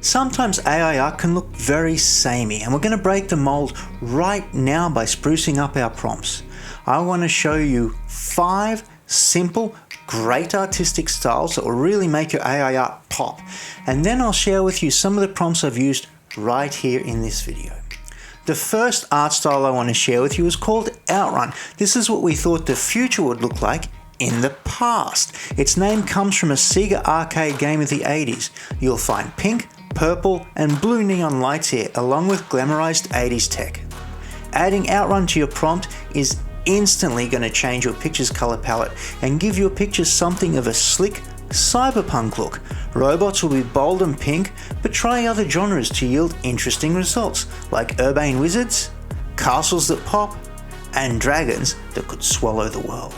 Sometimes AI art can look very samey, and we're going to break the mold right now by sprucing up our prompts. I want to show you 5 simple, great artistic styles that will really make your AI art pop. And then I'll share with you some of the prompts I've used right here in this video. The first art style I want to share with you is called Outrun. This is what we thought the future would look like in the past. Its name comes from a Sega arcade game of the 80s. You'll find pink, purple and blue neon lights here, along with glamorized 80s tech. Adding Outrun to your prompt is instantly going to change your picture's color palette and give your picture something of a slick, cyberpunk look. Robots will be bold and pink, but try other genres to yield interesting results, like urbane wizards, castles that pop, and dragons that could swallow the world.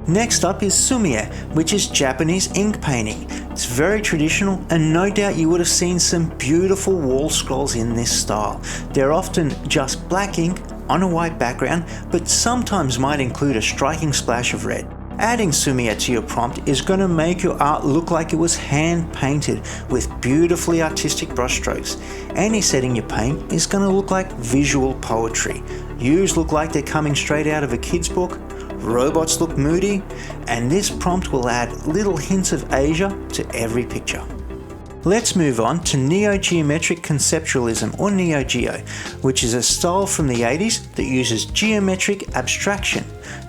Next up is sumie, which is Japanese ink painting. It's very traditional, and no doubt you would have seen some beautiful wall scrolls in this style. They're often just black ink on a white background, but sometimes might include a striking splash of red. Adding sumie to your prompt is going to make your art look like it was hand painted with beautifully artistic brushstrokes. Any setting you paint is going to look like visual poetry. Hues look like they're coming straight out of a kid's book, robots look moody, and this prompt will add little hints of Asia to every picture. Let's move on to Neo-Geometric Conceptualism, or Neo-Geo, which is a style from the 80s that uses geometric abstraction.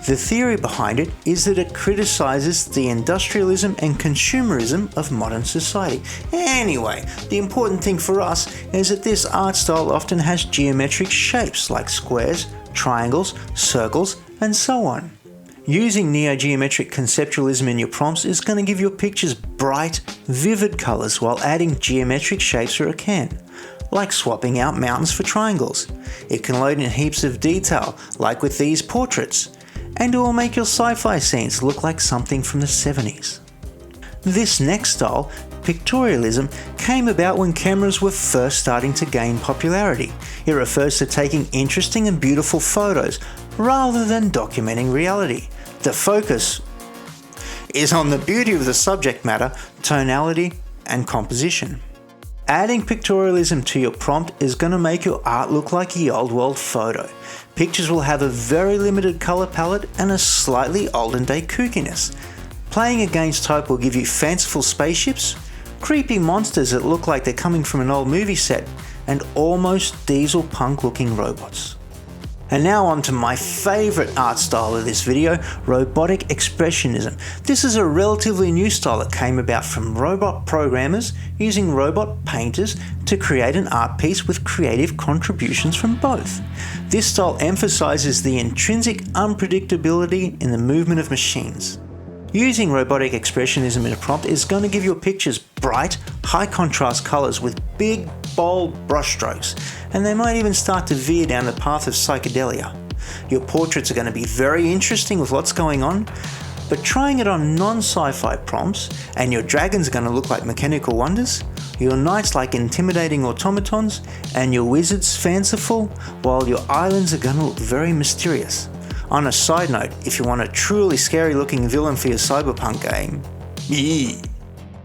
The theory behind it is that it criticizes the industrialism and consumerism of modern society. Anyway, the important thing for us is that this art style often has geometric shapes like squares, triangles, circles, and so on. Using Neo-Geometric Conceptualism in your prompts is going to give your pictures bright, vivid colors while adding geometric shapes where it can, like swapping out mountains for triangles. It can load in heaps of detail, like with these portraits, and it will make your sci-fi scenes look like something from the 70s. This next style, pictorialism, came about when cameras were first starting to gain popularity. It refers to taking interesting and beautiful photos rather than documenting reality. The focus is on the beauty of the subject matter, tonality, and composition. Adding pictorialism to your prompt is going to make your art look like a old world photo. Pictures will have a very limited color palette and a slightly olden day kookiness. Playing against type will give you fanciful spaceships, creepy monsters that look like they're coming from an old movie set, and almost diesel punk looking robots. And now on to my favorite art style of this video, robotic expressionism. This is a relatively new style that came about from robot programmers using robot painters to create an art piece with creative contributions from both. This style emphasizes the intrinsic unpredictability in the movement of machines. Using robotic expressionism in a prompt is going to give your pictures bright, high contrast colors with big, bold brushstrokes, and they might even start to veer down the path of psychedelia. Your portraits are going to be very interesting with lots going on, but trying it on non-sci-fi prompts, and your dragons are going to look like mechanical wonders, your knights like intimidating automatons, and your wizards fanciful, while your islands are going to look very mysterious. On a side note, if you want a truly scary looking villain for your cyberpunk game,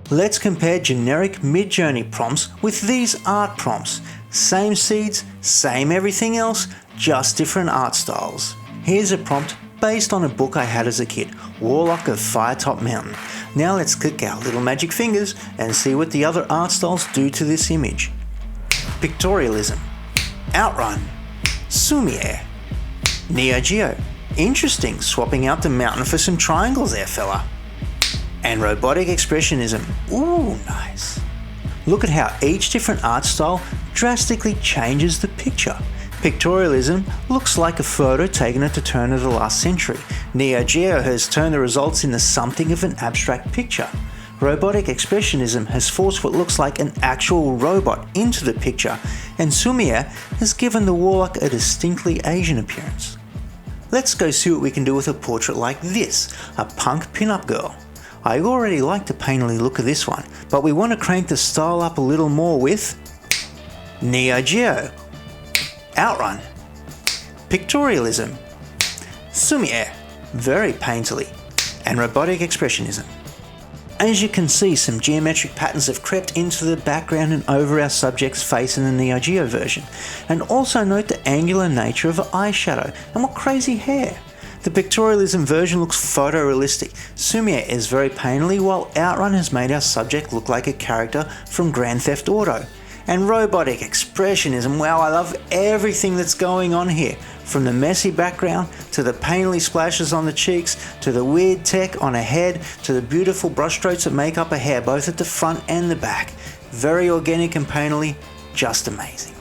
let's compare generic Midjourney prompts with these art prompts. Same seeds, same everything else, just different art styles. Here's a prompt based on a book I had as a kid, Warlock of Firetop Mountain. Now let's click our little magic fingers and see what the other art styles do to this image. Pictorialism, Outrun, sumie, Neo-Geo. Interesting, swapping out the mountain for some triangles there, fella. And robotic expressionism. Ooh, nice. Look at how each different art style drastically changes the picture. Pictorialism looks like a photo taken at the turn of the last century. Neo-Geo has turned the results into something of an abstract picture. Robotic expressionism has forced what looks like an actual robot into the picture, and sumie has given the warlock a distinctly Asian appearance. Let's go see what we can do with a portrait like this, a punk pin-up girl. I already like the painterly look of this one, but we want to crank the style up a little more with Neo-Geo, Outrun, Pictorialism, sumie, very painterly, and robotic expressionism. As you can see, some geometric patterns have crept into the background and over our subject's face in the Neo Geo version. And also note the angular nature of the eyeshadow, and what crazy hair. The pictorialism version looks photorealistic. Sumie is very painterly, while Outrun has made our subject look like a character from Grand Theft Auto. And robotic expressionism, wow, I love everything that's going on here. From the messy background, to the painterly splashes on the cheeks, to the weird tech on a head, to the beautiful brushstrokes that make up a hair, both at the front and the back. Very organic and painterly, just amazing.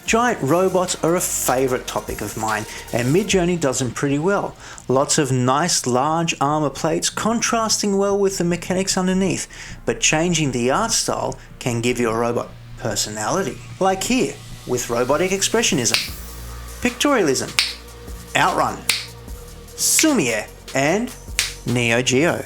Giant robots are a favourite topic of mine, and Midjourney does them pretty well. Lots of nice large armour plates contrasting well with the mechanics underneath, but changing the art style can give your robot personality. Like here, with robotic expressionism, pictorialism, Outrun, Sumie, and Neo Geo.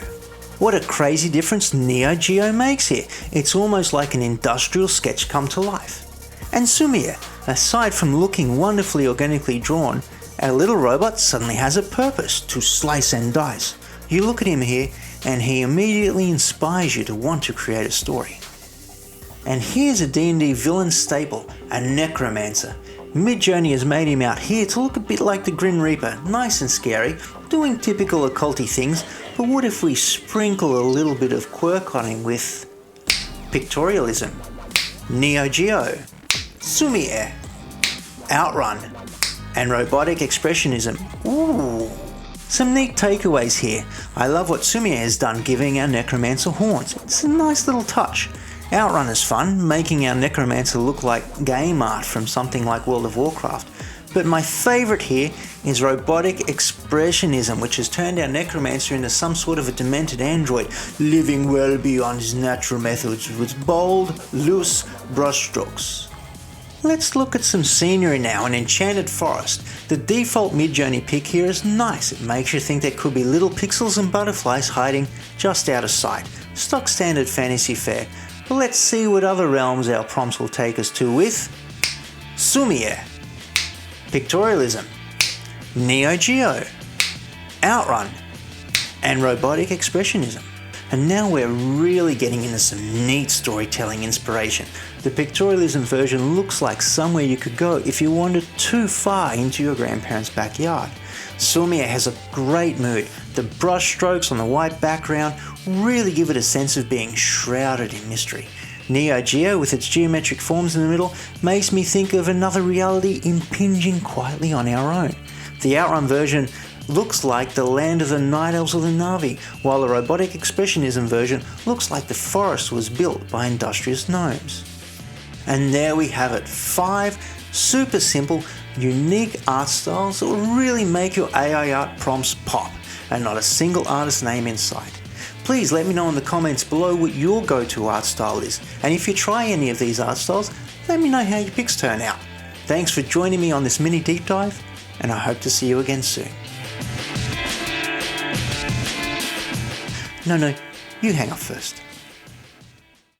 What a crazy difference Neo Geo makes here. It's almost like an industrial sketch come to life. And Sumie, aside from looking wonderfully organically drawn, our little robot suddenly has a purpose: to slice and dice. You look at him here and he immediately inspires you to want to create a story. And here's a D&D villain staple, a necromancer. Midjourney has made him out here to look a bit like the Grim Reaper, nice and scary, doing typical occulty things, but what if we sprinkle a little bit of quirk on him with pictorialism, Neo Geo, Sumie, Outrun, and robotic expressionism. Ooh! Some neat takeaways here. I love what Sumie has done giving our necromancer horns. It's a nice little touch. Outrun is fun, making our necromancer look like game art from something like World of Warcraft. But my favourite here is robotic expressionism, which has turned our necromancer into some sort of a demented android, living well beyond his natural methods with bold, loose brushstrokes. Let's look at some scenery now. An enchanted forest. The default Midjourney pick here is nice. It makes you think there could be little pixels and butterflies hiding just out of sight. Stock standard fantasy fare. But let's see what other realms our prompts will take us to with Sumie, pictorialism, Neo Geo, Outrun, and robotic expressionism. And now we're really getting into some neat storytelling inspiration. The pictorialism version looks like somewhere you could go if you wandered too far into your grandparents' backyard. Sumie has a great mood. The brush strokes on the white background really give it a sense of being shrouded in mystery. Neo Geo, with its geometric forms in the middle, makes me think of another reality impinging quietly on our own. The Outrun version looks like the land of the Night Elves of the Na'vi, while the robotic expressionism version looks like the forest was built by industrious gnomes. And there we have it, 5 super simple, unique art styles that will really make your AI art prompts pop, and not a single artist name in sight. Please let me know in the comments below what your go-to art style is, and if you try any of these art styles, let me know how your picks turn out. Thanks for joining me on this mini deep dive, and I hope to see you again soon. No, you hang up first.